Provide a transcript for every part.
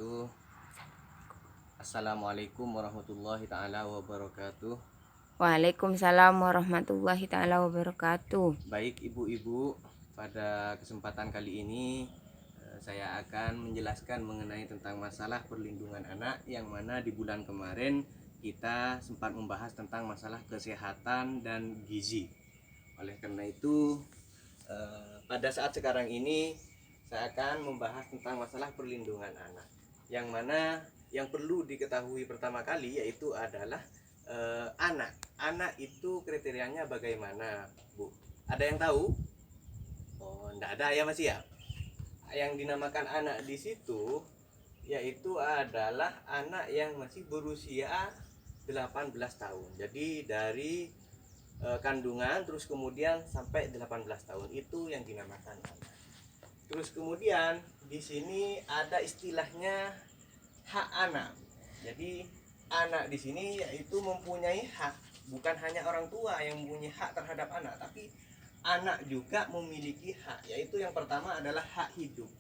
wabarakatuh. Assalamualaikum warahmatullahi taala wabarakatuh. Waalaikumsalam warahmatullahi taala wabarakatuh. Baik ibu-ibu, pada kesempatan kali ini saya akan menjelaskan mengenai tentang masalah perlindungan anak, yang mana di bulan kemarin kita sempat membahas tentang masalah kesehatan dan gizi. Oleh karena itu pada saat sekarang ini saya akan membahas tentang masalah perlindungan anak, yang mana yang perlu diketahui pertama kali yaitu adalah anak itu kriterianya bagaimana, Bu? Ada yang tahu? Oh, enggak ada ya, Mas ya. Yang dinamakan anak di situ yaitu adalah anak yang masih berusia 18 tahun. Jadi dari kandungan terus kemudian sampai 18 tahun itu yang dinamakan anak. Terus kemudian di sini ada istilahnya hak anak. Jadi anak di sini yaitu mempunyai hak, bukan hanya orang tua yang mempunyai hak terhadap anak, tapi anak juga memiliki hak, yaitu yang pertama adalah hak hidup.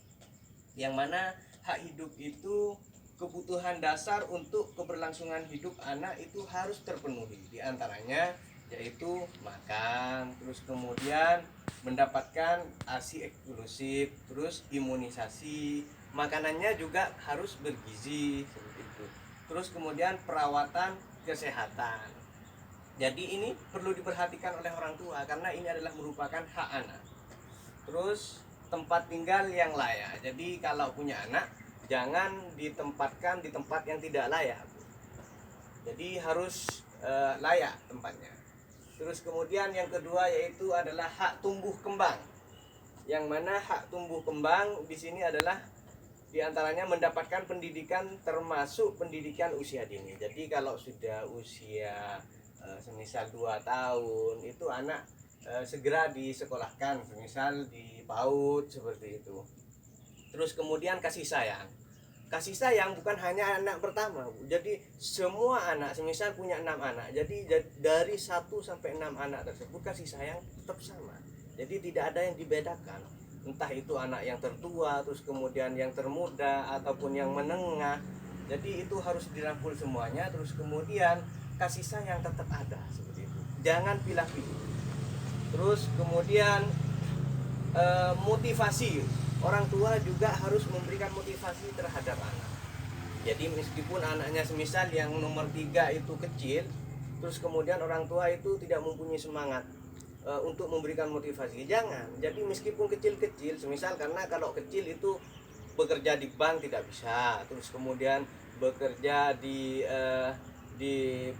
Yang mana hak hidup itu kebutuhan dasar untuk keberlangsungan hidup anak itu harus terpenuhi. Di antaranya yaitu makan, terus kemudian mendapatkan ASI eksklusif, terus imunisasi, makanannya juga harus bergizi seperti itu. Terus kemudian perawatan kesehatan. Jadi ini perlu diperhatikan oleh orang tua karena ini adalah merupakan hak anak. Terus tempat tinggal yang layak. Jadi kalau punya anak jangan ditempatkan di tempat yang tidak layak. Jadi harus layak tempatnya. Terus kemudian yang kedua yaitu adalah hak tumbuh kembang. Yang mana hak tumbuh kembang di sini adalah diantaranya mendapatkan pendidikan termasuk pendidikan usia dini. Jadi kalau sudah usia semisal 2 tahun itu anak segera disekolahkan, semisal di PAUD seperti itu. Terus kemudian kasih sayang. Kasih sayang bukan hanya anak pertama, Bu. Jadi semua anak, semisal punya 6 anak. Jadi dari 1 sampai 6 anak tersebut kasih sayang tetap sama. Jadi tidak ada yang dibedakan. Entah itu anak yang tertua, terus kemudian yang termuda ataupun yang menengah. Jadi itu harus dirangkul semuanya, terus kemudian kasih sayang tetap ada seperti itu. Jangan pilih-pilih. Terus kemudian motivasi, orang tua juga harus memberikan motivasi terhadap anak. Jadi meskipun anaknya semisal yang nomor 3 itu kecil, terus kemudian orang tua itu tidak mempunyai semangat untuk memberikan motivasi, jangan. Jadi meskipun kecil-kecil, semisal karena kalau kecil itu bekerja di bank tidak bisa, terus kemudian bekerja di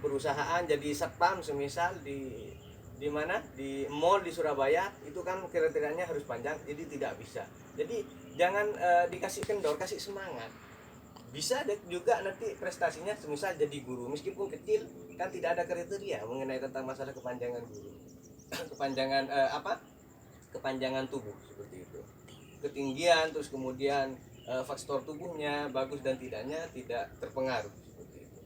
perusahaan jadi satpam, semisal di mana di mall di Surabaya itu kan kriterianya harus panjang, jadi tidak bisa. Jadi jangan dikasih kendor, kasih semangat. Bisa juga nanti prestasinya semisal jadi guru, meskipun kecil kan tidak ada kriteria mengenai tentang masalah kepanjangan guru. Kepanjangan kepanjangan tubuh seperti itu, ketinggian, terus kemudian faktor tubuhnya bagus dan tidaknya tidak terpengaruh seperti itu.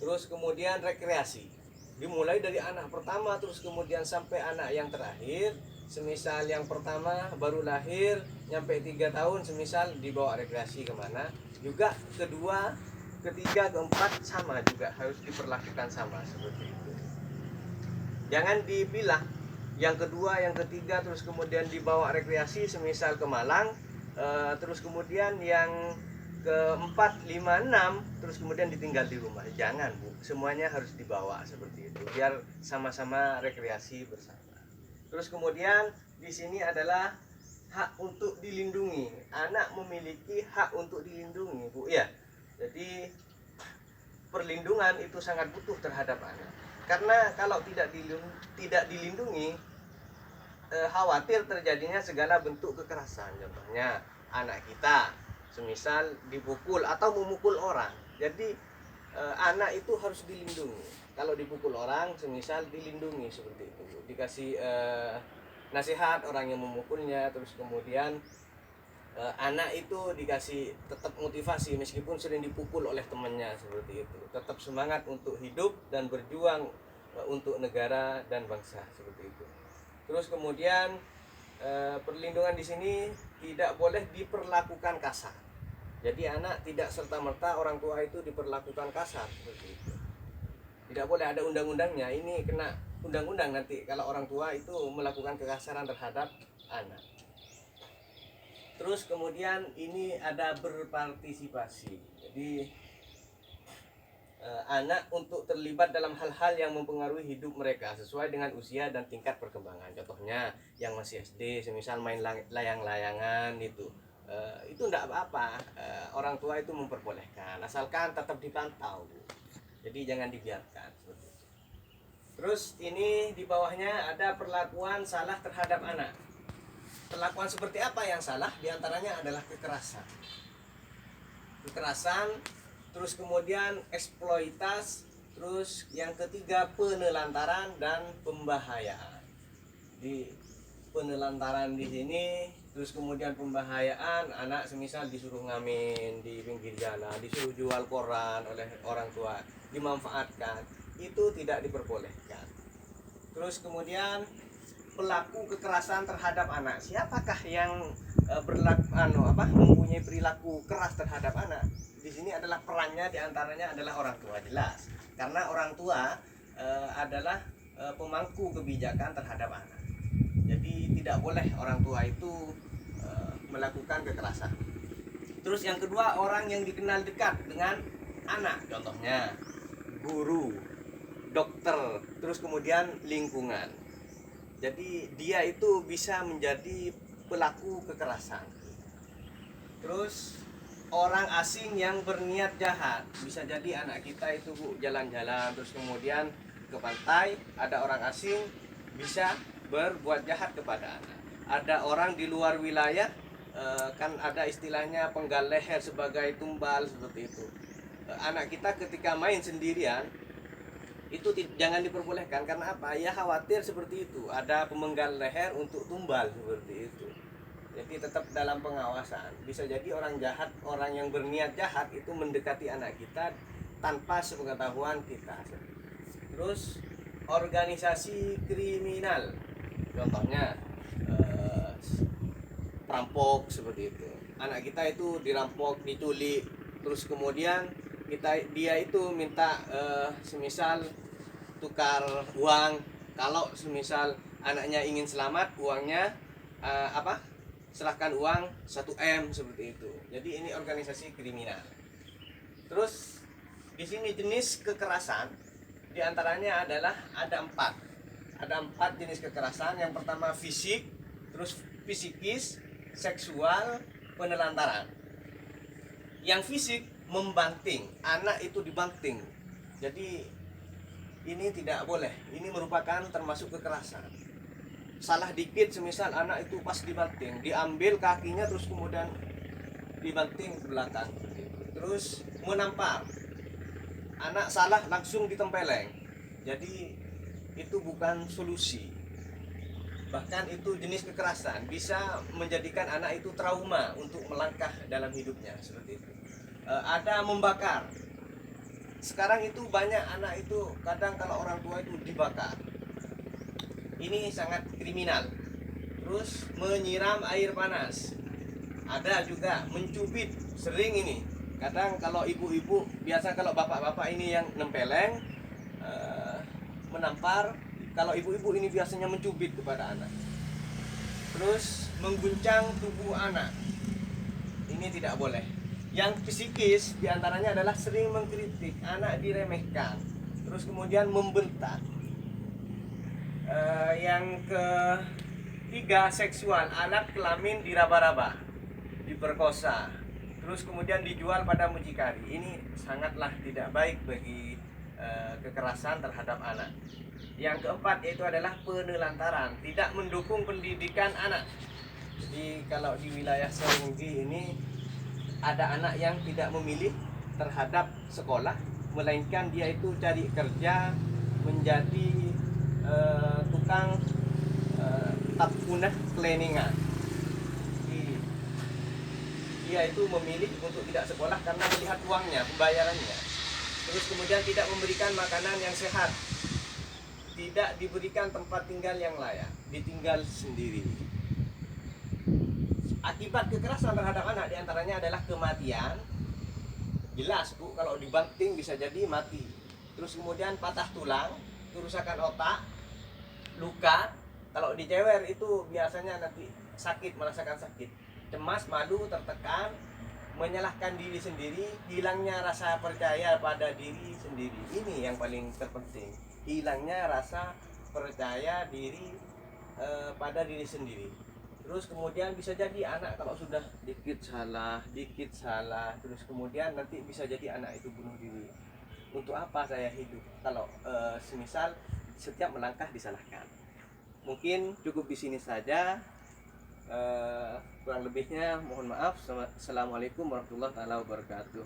Terus kemudian rekreasi dimulai dari anak pertama terus kemudian sampai anak yang terakhir. Semisal yang pertama baru lahir nyampe 3 tahun, semisal dibawa rekreasi kemana, juga kedua, ketiga, keempat sama juga harus diperlakukan sama seperti itu. Jangan dipilah yang kedua, yang ketiga terus kemudian dibawa rekreasi semisal ke Malang, terus kemudian yang keempat, lima, enam terus kemudian ditinggal di rumah. Jangan, Bu, semuanya harus dibawa seperti itu biar sama-sama rekreasi bersama. Terus kemudian di sini adalah hak untuk dilindungi. Anak memiliki hak untuk dilindungi, Bu, ya. Jadi perlindungan itu sangat butuh terhadap anak. Karena kalau tidak dilindungi, khawatir terjadinya segala bentuk kekerasan. Contohnya anak kita semisal dipukul atau memukul orang. Jadi anak itu harus dilindungi. Kalau dipukul orang semisal dilindungi seperti itu. Dikasih nasihat orang yang memukulnya, terus kemudian anak itu dikasih tetap motivasi meskipun sering dipukul oleh temannya seperti itu. Tetap semangat untuk hidup dan berjuang untuk negara dan bangsa seperti itu. Terus kemudian perlindungan di sini tidak boleh diperlakukan kasar. Jadi anak tidak serta-merta orang tua itu diperlakukan kasar seperti itu. Tidak boleh, ada undang-undangnya. Ini kena undang-undang nanti kalau orang tua itu melakukan kekasaran terhadap anak. Terus kemudian ini ada berpartisipasi. Jadi anak untuk terlibat dalam hal-hal yang mempengaruhi hidup mereka sesuai dengan usia dan tingkat perkembangan. Contohnya yang masih SD, semisal main layang-layangan itu enggak apa-apa. Orang tua itu memperbolehkan asalkan tetap dipantau. Jadi jangan dibiarkan. Terus ini di bawahnya ada perlakuan salah terhadap anak. Perlakuan seperti apa yang salah? Di antaranya adalah kekerasan. Kekerasan, terus kemudian eksploitasi, terus yang ketiga penelantaran dan pembahayaan. Di penelantaran di sini, terus kemudian pembahayaan, anak semisal disuruh ngamen di pinggir jalan, disuruh jual koran oleh orang tua, dimanfaatkan, itu tidak diperbolehkan. Terus kemudian pelaku kekerasan terhadap anak, siapakah yang mempunyai perilaku keras terhadap anak? Di sini adalah perannya diantaranya adalah orang tua, jelas, karena orang tua adalah pemangku kebijakan terhadap anak. Jadi tidak boleh orang tua itu melakukan kekerasan. Terus yang kedua, orang yang dikenal dekat dengan anak, contohnya guru, dokter, terus kemudian lingkungan. Jadi dia itu bisa menjadi pelaku kekerasan. Terus orang asing yang berniat jahat, bisa jadi anak kita itu jalan-jalan terus kemudian ke pantai, ada orang asing bisa berbuat jahat kepada anak. Ada orang di luar wilayah, kan ada istilahnya penggal leher sebagai tumbal seperti itu. Anak kita ketika main sendirian itu jangan diperbolehkan, karena apa? Ya khawatir seperti itu, ada pemenggal leher untuk tumbal seperti itu. Jadi tetap dalam pengawasan. Bisa jadi orang jahat, orang yang berniat jahat itu mendekati anak kita tanpa sepengetahuan kita. Terus organisasi kriminal, contohnya perampok seperti itu. Anak kita itu dirampok, diculik, terus kemudian dia itu minta semisal tukar uang. Kalau semisal anaknya ingin selamat, uangnya serahkan uang 1 M seperti itu. Jadi ini organisasi kriminal. Terus di sini jenis kekerasan diantaranya adalah ada 4 jenis kekerasan. Yang pertama fisik, terus psikis, seksual, penelantaran. Yang fisik membanting, anak itu dibanting. Jadi ini tidak boleh, ini merupakan termasuk kekerasan. Salah dikit semisal anak itu pas dibanting, diambil kakinya terus kemudian dibanting ke belakang. Terus menampar, anak salah langsung ditempeleng. Jadi itu bukan solusi. Bahkan itu jenis kekerasan, bisa menjadikan anak itu trauma untuk melangkah dalam hidupnya seperti itu. Ada membakar. Sekarang itu banyak anak itu kadang kalau orang tua itu dibakar. Ini sangat kriminal. Terus menyiram air panas. Ada juga mencubit, sering ini. Kadang kalau ibu-ibu, biasa kalau bapak-bapak ini yang nempeleng, menampar. Kalau ibu-ibu ini biasanya mencubit kepada anak. Terus mengguncang tubuh anak. Ini tidak boleh. Yang psikis diantaranya adalah sering mengkritik, anak diremehkan, terus kemudian membentak. Yang ketiga seksual, alat kelamin diraba-raba, diperkosa, terus kemudian dijual pada mucikari. Ini sangatlah tidak baik bagi kekerasan terhadap anak. Yang keempat yaitu adalah penelantaran, tidak mendukung pendidikan anak. Jadi kalau di wilayah Serenggi ini ada anak yang tidak memilih terhadap sekolah, melainkan dia itu cari kerja menjadi tukang tapunah cleaningan. Dia itu memilih untuk tidak sekolah karena melihat uangnya, pembayarannya. Terus kemudian tidak memberikan makanan yang sehat, tidak diberikan tempat tinggal yang layak, ditinggal sendiri. akibat kekerasan terhadap anak diantaranya adalah kematian. Jelas Bu, kalau dibanting bisa jadi mati. Terus kemudian patah tulang, kerusakan otak, luka. Kalau dicewer itu biasanya nanti sakit, merasakan sakit, cemas, malu, tertekan, menyalahkan diri sendiri, hilangnya rasa percaya pada diri sendiri. Ini yang paling terpenting, hilangnya rasa percaya diri pada diri sendiri. Terus kemudian bisa jadi anak kalau sudah dikit salah, terus kemudian nanti bisa jadi anak itu bunuh diri. Untuk apa saya hidup kalau semisal setiap melangkah disalahkan. Mungkin cukup di sini saja. Kurang lebihnya mohon maaf. Assalamualaikum warahmatullahi wabarakatuh.